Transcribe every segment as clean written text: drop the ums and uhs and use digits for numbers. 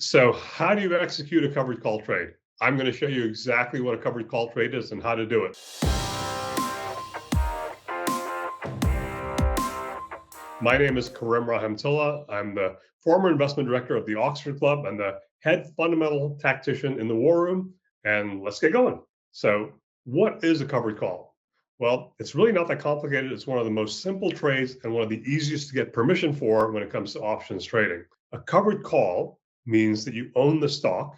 So how do you execute a covered call trade? I'm going to show you exactly what a covered call trade is and how to do it. My name is Karim Rahimtullah. I'm the former investment director of the Oxford Club and the head fundamental tactician in the War Room. And let's get going. So what is a covered call? Well, it's really not that complicated. It's one of the most simple trades and one of the easiest to get permission for when it comes to options trading. A covered call means that you own the stock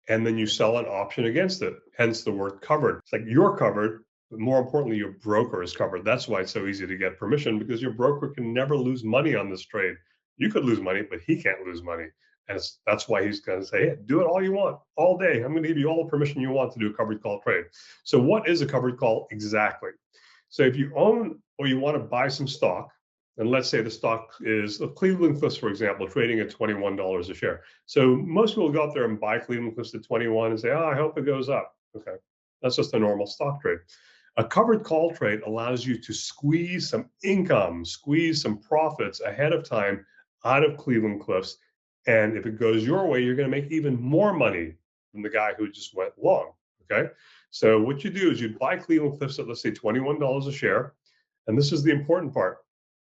and then you sell an option against it, hence the word covered. It's like you're covered, but more importantly, your broker is covered. That's why it's so easy to get permission, because your broker can never lose money on this trade. You could lose money, but he can't lose money. And that's why he's going to say, hey, do it all you want, all day. I'm going to give you all the permission you want to do a covered call trade. So what is a covered call exactly? So if you own or you want to buy some stock, and let's say the stock is Cleveland-Cliffs, for example, trading at $21 a share. So most people go out there and buy Cleveland-Cliffs at 21 and say, oh, I hope it goes up. Okay, that's just a normal stock trade. A covered call trade allows you to squeeze some income, squeeze some profits ahead of time out of Cleveland-Cliffs. And if it goes your way, you're going to make even more money than the guy who just went long. Okay, so what you do is you buy Cleveland-Cliffs at, let's say, $21 a share. And this is the important part.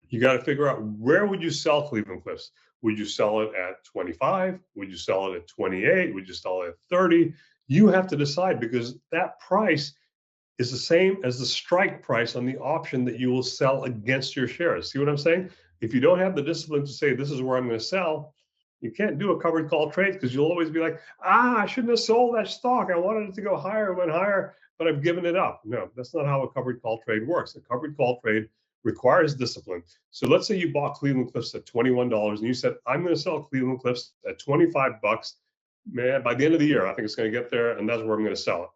You got to figure out, where would you sell Cleveland-Cliffs? Would you sell it at 25? Would you sell it at 28? Would you sell it at 30? You have to decide, because that price is the same as the strike price on the option that you will sell against your shares. See what I'm saying? If you don't have the discipline to say, this is where I'm going to sell, you can't do a covered call trade, because you'll always be like, I shouldn't have sold that stock. I wanted it to go higher, it went higher, but I've given it up. No, that's not how a covered call trade works. A covered call trade requires discipline. So let's say you bought Cleveland-Cliffs at $21 and you said, I'm going to sell Cleveland-Cliffs at 25 bucks. Man, by the end of the year, I think it's going to get there, and that's where I'm going to sell it.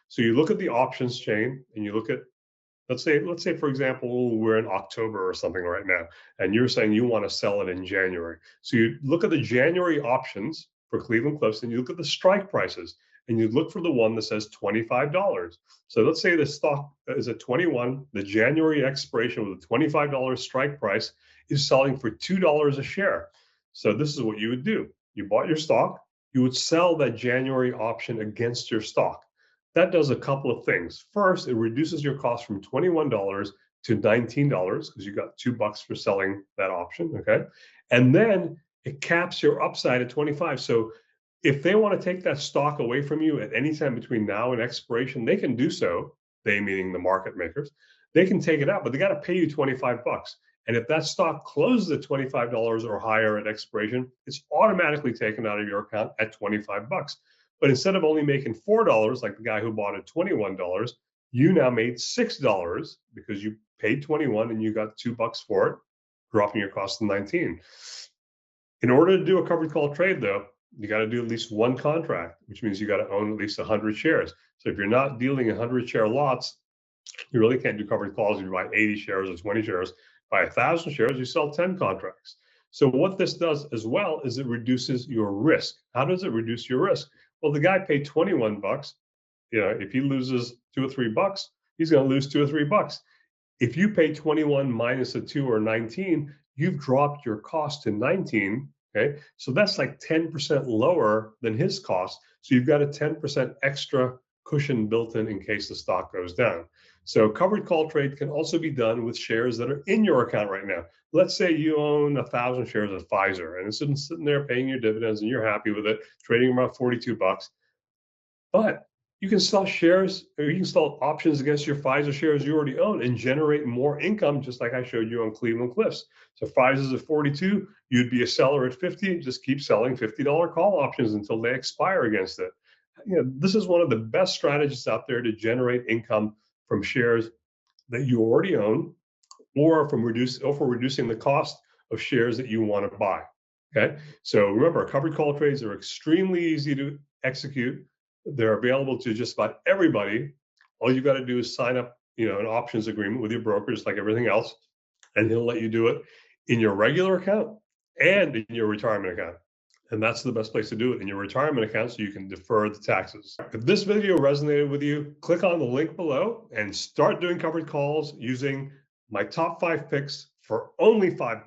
So you look at the options chain and you look at, let's say, for example, we're in October or something right now, and you're saying you want to sell it in January. So you look at the January options for Cleveland-Cliffs and you look at the strike prices, and you look for the one that says $25. So let's say the stock is at 21, the January expiration with a $25 strike price is selling for $2 a share. So this is what you would do. You bought your stock, you would sell that January option against your stock. That does a couple of things. First, it reduces your cost from $21 to $19, because you got $2 for selling that option, okay? And then it caps your upside at 25. So if they want to take that stock away from you at any time between now and expiration, they can do so. They, meaning the market makers, they can take it out, but they got to pay you 25 bucks. And if that stock closes at $25 or higher at expiration, it's automatically taken out of your account at 25 bucks. But instead of only making $4, like the guy who bought at $21, you now made $6, because you paid 21 and you got $2 for it, dropping your cost to 19. In order to do a covered call trade, though, you got to do at least one contract, which means you got to own at least 100 shares. So if you're not dealing 100 share lots, you really can't do covered calls. You buy 80 shares or 20 shares. Buy 1,000 shares, you sell 10 contracts. So what this does as well is it reduces your risk. How does it reduce your risk? Well, the guy paid 21 bucks. You know, if he loses $2 or $3, he's going to lose $2 or $3. If you pay 21 minus a 2 or 19, you've dropped your cost to 19. Okay, so that's like 10% lower than his cost. So you've got a 10% extra cushion built in case the stock goes down. So covered call trade can also be done with shares that are in your account right now. Let's say you own 1,000 shares of Pfizer, and it's sitting there paying your dividends, and you're happy with it, trading about 42 bucks. But you can sell shares, or you can sell options against your Pfizer shares you already own and generate more income, just like I showed you on Cleveland-Cliffs. So Pfizer's at 42, you'd be a seller at 50, just keep selling $50 call options until they expire against it. You know, this is one of the best strategies out there to generate income from shares that you already own, or for reducing the cost of shares that you want to buy. Okay, so remember, covered call trades are extremely easy to execute. They're available to just about everybody. All you got to do is sign up, an options agreement with your broker, just like everything else, and he'll let you do it in your regular account and in your retirement account. And that's the best place to do it, in your retirement account, so you can defer the taxes. If this video resonated with you, click on the link below and start doing covered calls using my top 5 picks for only $5.